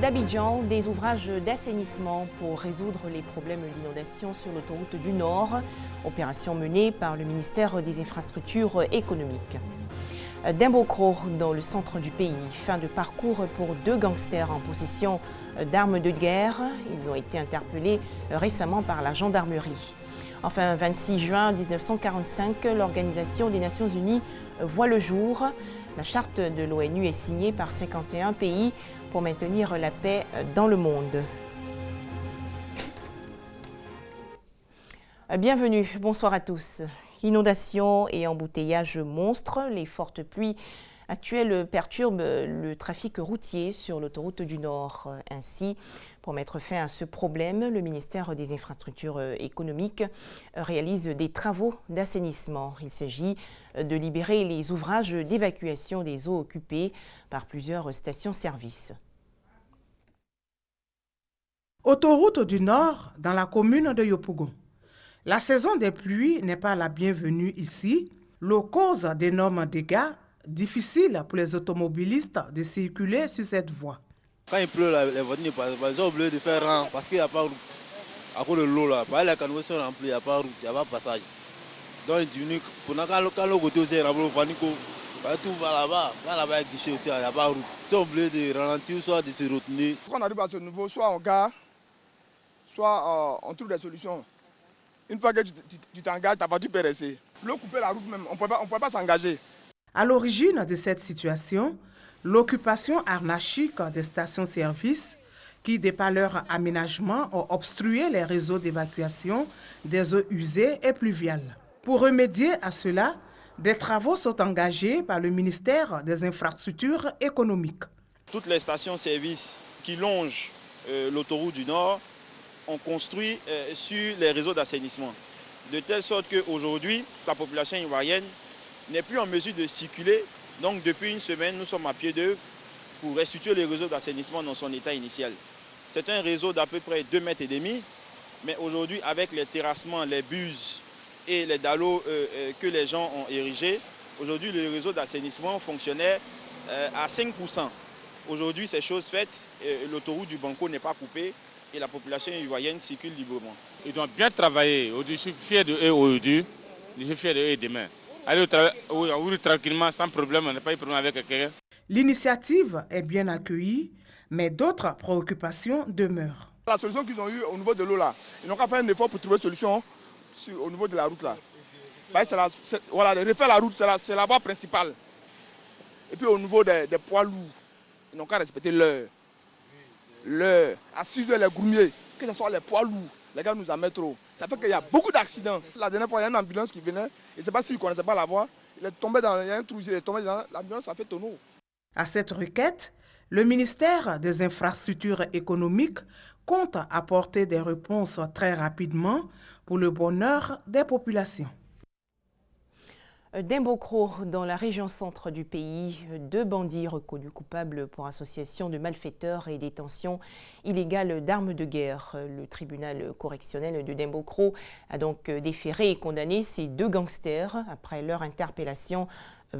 d'Abidjan, des ouvrages d'assainissement pour résoudre les problèmes d'inondation sur l'autoroute du Nord. Opération menée par le ministère des Infrastructures économiques. D'Imbokro, dans le centre du pays, fin de parcours pour deux gangsters en possession d'armes de guerre. Ils ont été interpellés récemment par la gendarmerie. Enfin, 26 juin 1945, l'Organisation des Nations Unies voit le jour. La charte de l'ONU est signée par 51 pays pour maintenir la paix dans le monde. Bienvenue, bonsoir à tous. Inondations et embouteillages monstres, les fortes pluies actuelles perturbent le trafic routier sur l'autoroute du Nord. Ainsi, pour mettre fin à ce problème, le ministère des Infrastructures économiques réalise des travaux d'assainissement. Il s'agit de libérer les ouvrages d'évacuation des eaux occupées par plusieurs stations-service. Autoroute du Nord dans la commune de Yopougon. La saison des pluies n'est pas la bienvenue ici. L'eau cause d'énormes dégâts, difficile pour les automobilistes de circuler sur cette voie. Quand il pleut, les voitures ne passent pas. Ils ont oublié de faire rang parce qu'il n'y a pas de route. À cause de l'eau, là, les canaux sont remplis, il n'y a pas de route, il n'y a pas de passage. Donc il diminue. Quand l'eau côté aussi est rempli, tout va là-bas. Là-bas, il y a un guichet aussi, il n'y a pas de route. Ils sont obligés de ralentir, soit de se retenir. Quand on arrive à ce niveau, soit on gare, soit on trouve des solutions. Une fois que tu t'engages, ta voiture peut rester. L'eau couper la route même, on ne peut pas s'engager. À l'origine de cette situation, l'occupation anarchique des stations-service qui, de par leur aménagement, ont obstrué les réseaux d'évacuation des eaux usées et pluviales. Pour remédier à cela, des travaux sont engagés par le ministère des Infrastructures économiques. Toutes les stations-service qui longent l'autoroute du Nord ont construit sur les réseaux d'assainissement. De telle sorte qu'aujourd'hui, la population ivoirienne n'est plus en mesure de circuler. Donc depuis une semaine, nous sommes à pied d'œuvre pour restituer le réseau d'assainissement dans son état initial. C'est un réseau d'à peu près 2,5 mètres, mais aujourd'hui, avec les terrassements, les buses et les dallots que les gens ont érigés, aujourd'hui, le réseau d'assainissement fonctionnait à 5%. Aujourd'hui, c'est chose faite, l'autoroute du Banco n'est pas coupée et la population ivoirienne circule librement. Ils doivent bien travailler. Aujourd'hui, je suis fier de eux aujourd'hui, je suis fier de eux demain. Aller au travail tranquillement, sans problème, on n'a pas eu de problème avec quelqu'un. L'initiative est bien accueillie, mais d'autres préoccupations demeurent. La solution qu'ils ont eue au niveau de l'eau là, ils n'ont qu'à faire un effort pour trouver une solution au niveau de la route là. Voilà, refaire la route, c'est la voie principale. Et puis au niveau des poids lourds, ils n'ont qu'à respecter l'heure. À 6 heures, les groumiers, que ce soit les poids lourds, les gars nous amènent trop. Ça fait qu'il y a beaucoup d'accidents. La dernière fois, il y a une ambulance qui venait, je ne sais pas s'il ne connaissait pas la voie, il y a un trou, il est tombé dans l'ambulance, ça fait tonneau. À cette requête, le ministère des Infrastructures économiques compte apporter des réponses très rapidement pour le bonheur des populations. D'Imbokro, dans la région centre du pays, deux bandits reconnus coupables pour association de malfaiteurs et détention illégale d'armes de guerre. Le tribunal correctionnel de d'Imbokro a donc déféré et condamné ces deux gangsters après leur interpellation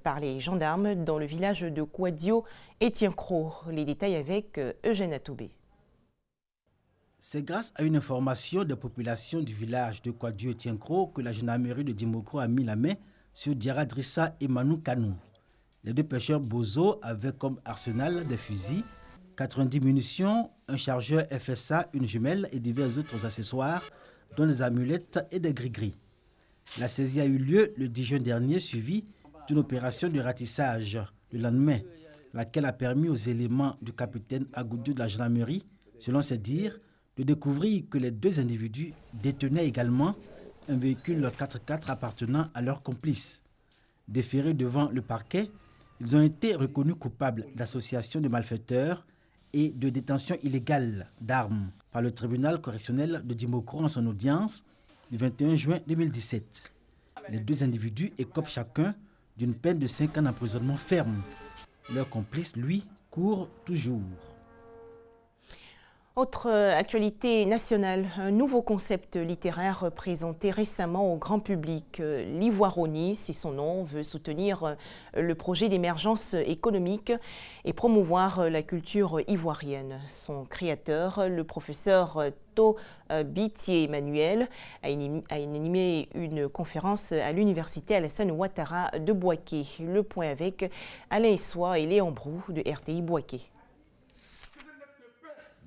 par les gendarmes dans le village de Kouadio et Tienkrou. Les détails avec Eugène Atoubé. C'est grâce à une information des populations du village de Kouadio et Tienkrou que la gendarmerie de d'Imbokro a mis la main sur Diarra Drissa et Manu Kanou. Les deux pêcheurs Bozo avaient comme arsenal des fusils, 90 munitions, un chargeur FSA, une jumelle et divers autres accessoires, dont des amulettes et des gris-gris. La saisie a eu lieu le 10 juin dernier, suivie d'une opération de ratissage le lendemain, laquelle a permis aux éléments du capitaine Agoudou de la gendarmerie, selon ses dires, de découvrir que les deux individus détenaient également un véhicule 4x4 appartenant à leurs complices. Déférés devant le parquet, ils ont été reconnus coupables d'association de malfaiteurs et de détention illégale d'armes par le tribunal correctionnel de d'Imbokro en son audience du 21 juin 2017. Les deux individus écopent chacun d'une peine de 5 ans d'emprisonnement ferme. Leur complice, lui, court toujours. Autre actualité nationale, un nouveau concept littéraire présenté récemment au grand public. L'Ivoironie, c'est son nom, veut soutenir le projet d'émergence économique et promouvoir la culture ivoirienne. Son créateur, le professeur Bitié Emmanuel, a animé une conférence à l'université Alassane Ouattara de Bouaké. Le point avec Alain Essois et Léon Brou de RTI Bouaké.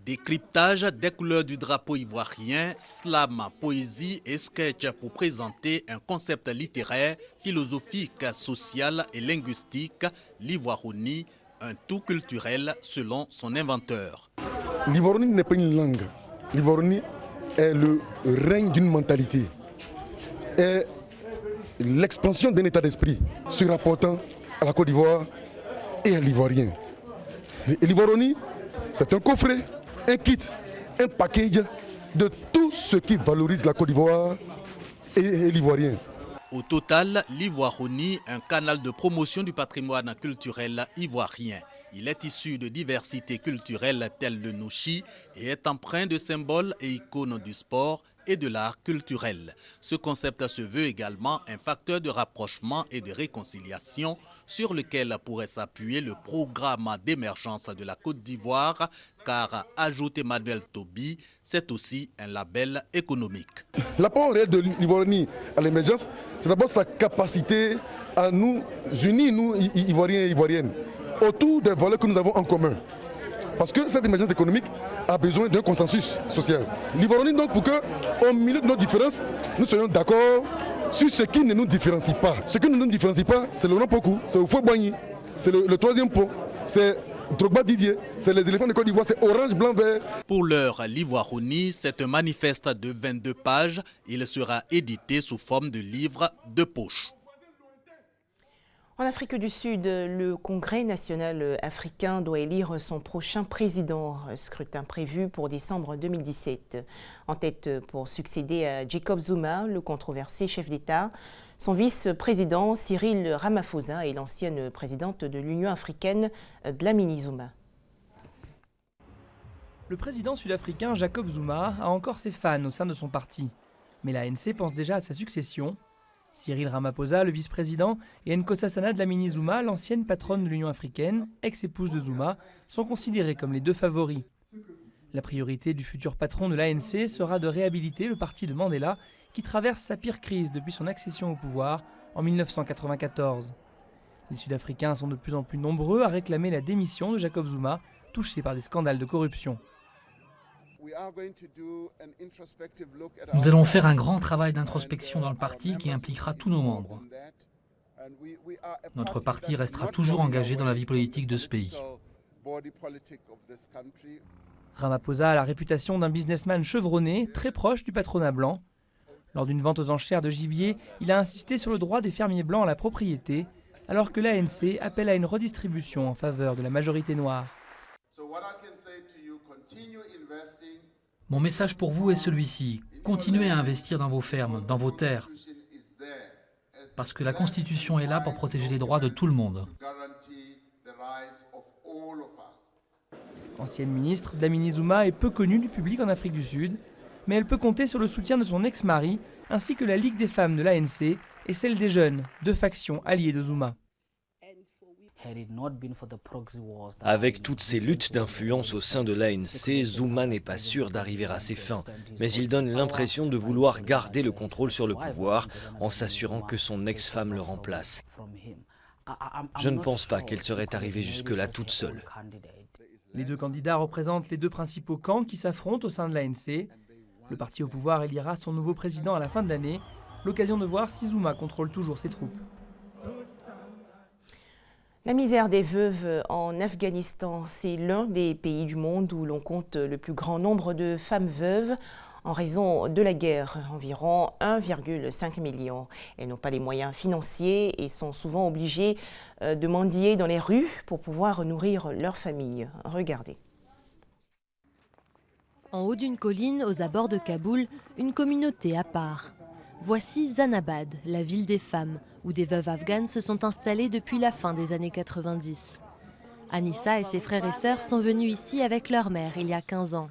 Décryptage des couleurs du drapeau ivoirien, slam, poésie et sketch pour présenter un concept littéraire, philosophique, social et linguistique, l'Ivoironie, un tout culturel selon son inventeur. L'Ivoironie n'est pas une langue. L'Ivoironie est le règne d'une mentalité, est l'expansion d'un état d'esprit se rapportant à la Côte d'Ivoire et à l'Ivoirien. Et l'Ivoironie, c'est un coffret, un kit, un package de tout ce qui valorise la Côte d'Ivoire et l'Ivoirien. Au total, l'Ivoironie, un canal de promotion du patrimoine culturel ivoirien. Il est issu de diversités culturelles telles le nouchi et est empreint de symboles et icônes du sport et de l'art culturel. Ce concept se veut également un facteur de rapprochement et de réconciliation sur lequel pourrait s'appuyer le programme d'émergence de la Côte d'Ivoire, car, ajoute Emmanuel Tobi, c'est aussi un label économique. L'apport réel de l'Ivoironie à l'émergence, c'est d'abord sa capacité à nous unir, nous, Ivoiriens et Ivoiriennes, autour des valeurs que nous avons en commun. Parce que cette émergence économique a besoin d'un consensus social. L'Ivoironie, donc, pour qu'au milieu de nos différences, nous soyons d'accord sur ce qui ne nous différencie pas. Ce qui ne nous différencie pas, c'est le Rampoku, c'est le Fouet-Boigny, c'est le troisième pont, c'est Drogba Didier, c'est les éléphants de Côte d'Ivoire, c'est orange, blanc, vert. Pour l'heure, l'Ivoironie, c'est un manifeste de 22 pages. Il sera édité sous forme de livre de poche. En Afrique du Sud, le Congrès national africain doit élire son prochain président, scrutin prévu pour décembre 2017. En tête pour succéder à Jacob Zuma, le controversé chef d'État, son vice-président Cyril Ramaphosa et l'ancienne présidente de l'Union africaine, Dlamini Zuma. Le président sud-africain Jacob Zuma a encore ses fans au sein de son parti. Mais l'ANC pense déjà à sa succession. Cyril Ramaphosa, le vice-président, et Nkosazana Dlamini Zuma, l'ancienne patronne de l'Union africaine, ex-épouse de Zuma, sont considérés comme les deux favoris. La priorité du futur patron de l'ANC sera de réhabiliter le parti de Mandela, qui traverse sa pire crise depuis son accession au pouvoir en 1994. Les Sud-Africains sont de plus en plus nombreux à réclamer la démission de Jacob Zuma, touché par des scandales de corruption. Nous allons faire un grand travail d'introspection dans le parti qui impliquera tous nos membres. Notre parti restera toujours engagé dans la vie politique de ce pays. Ramaphosa a la réputation d'un businessman chevronné, très proche du patronat blanc. Lors d'une vente aux enchères de gibier, il a insisté sur le droit des fermiers blancs à la propriété, alors que l'ANC appelle à une redistribution en faveur de la majorité noire. Mon message pour vous est celui-ci. Continuez à investir dans vos fermes, dans vos terres. Parce que la Constitution est là pour protéger les droits de tout le monde. Ancienne ministre, Dlamini Zuma est peu connue du public en Afrique du Sud, mais elle peut compter sur le soutien de son ex-mari, ainsi que la Ligue des femmes de l'ANC et celle des jeunes, deux factions alliées de Zuma. Avec toutes ces luttes d'influence au sein de l'ANC, Zuma n'est pas sûr d'arriver à ses fins, mais il donne l'impression de vouloir garder le contrôle sur le pouvoir en s'assurant que son ex-femme le remplace. Je ne pense pas qu'elle serait arrivée jusque-là toute seule. Les deux candidats représentent les deux principaux camps qui s'affrontent au sein de l'ANC. Le parti au pouvoir éliera son nouveau président à la fin de l'année, l'occasion de voir si Zuma contrôle toujours ses troupes. La misère des veuves en Afghanistan, c'est l'un des pays du monde où l'on compte le plus grand nombre de femmes veuves en raison de la guerre, environ 1,5 million. Elles n'ont pas les moyens financiers et sont souvent obligées de mendier dans les rues pour pouvoir nourrir leur famille. Regardez. En haut d'une colline, aux abords de Kaboul, une communauté à part. Voici Zanabad, la ville des femmes, où des veuves afghanes se sont installées depuis la fin des années 90. Anissa et ses frères et sœurs sont venus ici avec leur mère il y a 15 ans.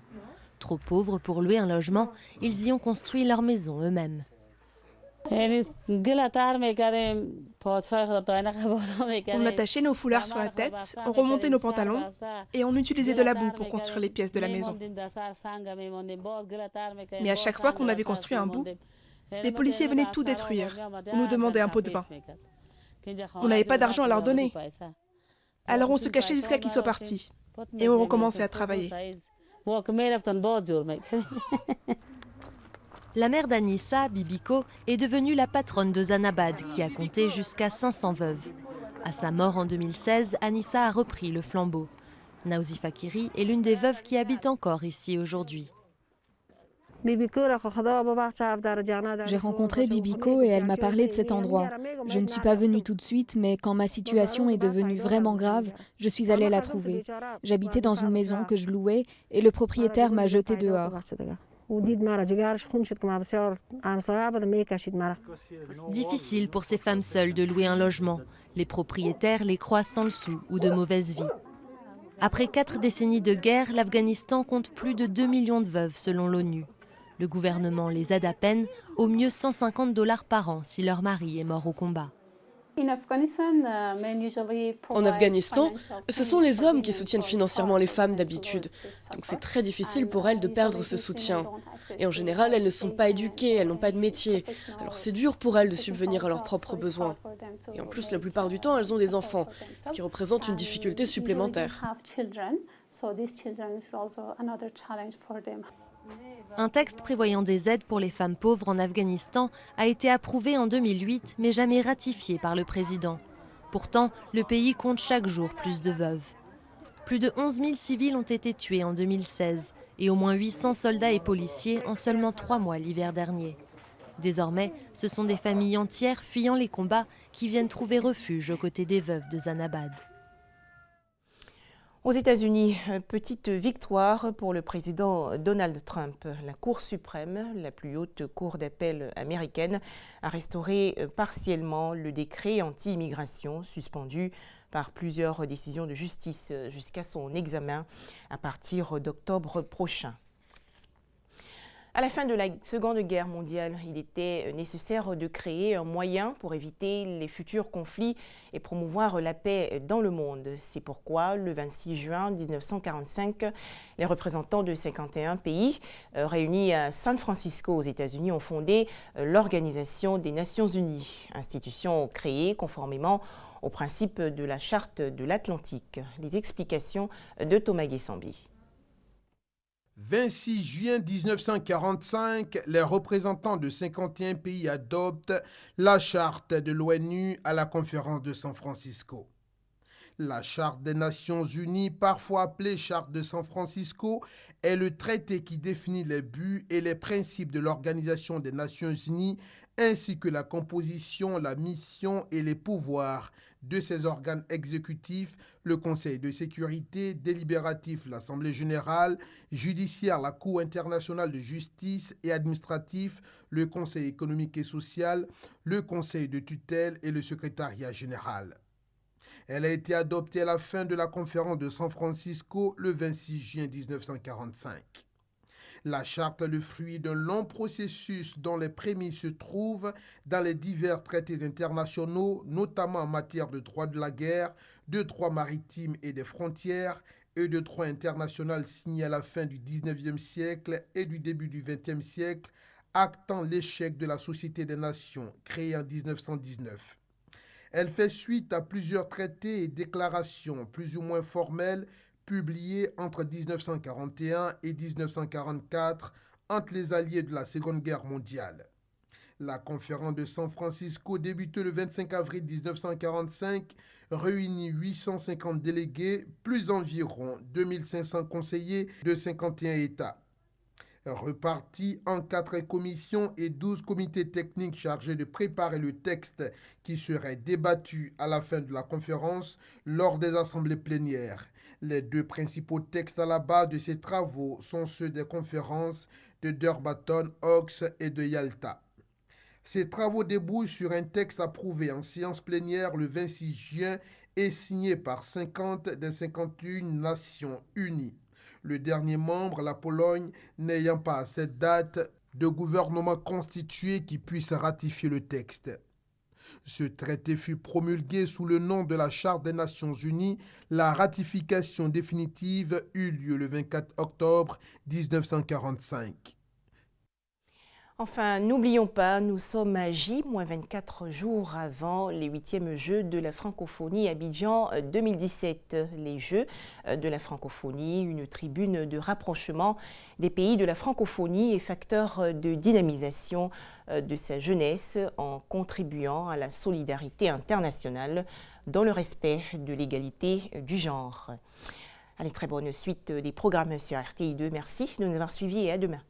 Trop pauvres pour louer un logement, ils y ont construit leur maison eux-mêmes. On attachait nos foulards sur la tête, on remontait nos pantalons et on utilisait de la boue pour construire les pièces de la maison. Mais à chaque fois qu'on avait construit un bout, les policiers venaient tout détruire ou nous demandaient un pot de vin. On n'avait pas d'argent à leur donner. Alors on se cachait jusqu'à qu'ils soient partis et on recommençait à travailler. La mère d'Anissa, Bibiko, est devenue la patronne de Zanabad, qui a compté jusqu'à 500 veuves. À sa mort en 2016, Anissa a repris le flambeau. Nauzi Fakiri est l'une des veuves qui habitent encore ici aujourd'hui. J'ai rencontré Bibiko et elle m'a parlé de cet endroit. Je ne suis pas venue tout de suite, mais quand ma situation est devenue vraiment grave, je suis allée la trouver. J'habitais dans une maison que je louais et le propriétaire m'a jetée dehors. Difficile pour ces femmes seules de louer un logement. Les propriétaires les croient sans le sou ou de mauvaise vie. Après 4 décennies de guerre, l'Afghanistan compte plus de 2 millions de veuves selon l'ONU. Le gouvernement les aide à peine, au mieux $150 par an si leur mari est mort au combat. En Afghanistan, ce sont les hommes qui soutiennent financièrement les femmes d'habitude. Donc c'est très difficile pour elles de perdre ce soutien. Et en général, elles ne sont pas éduquées, elles n'ont pas de métier. Alors c'est dur pour elles de subvenir à leurs propres besoins. Et en plus, la plupart du temps, elles ont des enfants, ce qui représente une difficulté supplémentaire. Un texte prévoyant des aides pour les femmes pauvres en Afghanistan a été approuvé en 2008, mais jamais ratifié par le président. Pourtant, le pays compte chaque jour plus de veuves. Plus de 11 000 civils ont été tués en 2016 et au moins 800 soldats et policiers en seulement 3 mois l'hiver dernier. Désormais, ce sont des familles entières fuyant les combats qui viennent trouver refuge aux côtés des veuves de Zanabad. Aux États-Unis, petite victoire pour le président Donald Trump. La Cour suprême, la plus haute cour d'appel américaine, a restauré partiellement le décret anti-immigration suspendu par plusieurs décisions de justice jusqu'à son examen à partir d'octobre prochain. À la fin de la Seconde Guerre mondiale, il était nécessaire de créer un moyen pour éviter les futurs conflits et promouvoir la paix dans le monde. C'est pourquoi, le 26 juin 1945, les représentants de 51 pays réunis à San Francisco aux États-Unis ont fondé l'Organisation des Nations Unies, institution créée conformément aux principes de la Charte de l'Atlantique. Les explications de Thomas Guessambi. 26 juin 1945, les représentants de 51 pays adoptent la charte de l'ONU à la conférence de San Francisco. La Charte des Nations Unies, parfois appelée Charte de San Francisco, est le traité qui définit les buts et les principes de l'Organisation des Nations Unies, ainsi que la composition, la mission et les pouvoirs de ses organes exécutifs, le Conseil de sécurité, délibératif, l'Assemblée générale, judiciaire, la Cour internationale de justice et administratif, le Conseil économique et social, le Conseil de tutelle et le secrétariat général. Elle a été adoptée à la fin de la conférence de San Francisco le 26 juin 1945. La charte est le fruit d'un long processus dont les prémices se trouvent dans les divers traités internationaux, notamment en matière de droit de la guerre, de droit maritime et des frontières, et de droit international signés à la fin du 19e siècle et du début du 20e siècle, actant l'échec de la Société des Nations, créée en 1919. Elle fait suite à plusieurs traités et déclarations plus ou moins formelles publiés entre 1941 et 1944 entre les alliés de la Seconde Guerre mondiale. La conférence de San Francisco, débutée le 25 avril 1945, réunit 850 délégués, plus environ 2500 conseillers de 51 États. Repartis en 4 commissions et 12 comités techniques chargés de préparer le texte qui serait débattu à la fin de la conférence lors des assemblées plénières. Les 2 principaux textes à la base de ces travaux sont ceux des conférences de Durban, Oaks et de Yalta. Ces travaux débouchent sur un texte approuvé en séance plénière le 26 juin et signé par 50 des 51 Nations Unies. Le dernier membre, la Pologne, n'ayant pas à cette date de gouvernement constitué qui puisse ratifier le texte. Ce traité fut promulgué sous le nom de la Charte des Nations Unies. La ratification définitive eut lieu le 24 octobre 1945. Enfin, n'oublions pas, nous sommes à J-24 jours avant les 8e Jeux de la francophonie Abidjan 2017. Les Jeux de la francophonie, une tribune de rapprochement des pays de la francophonie et facteur de dynamisation de sa jeunesse en contribuant à la solidarité internationale dans le respect de l'égalité du genre. Allez, très bonne suite des programmes sur RTI2. Merci de nous avoir suivis et à demain.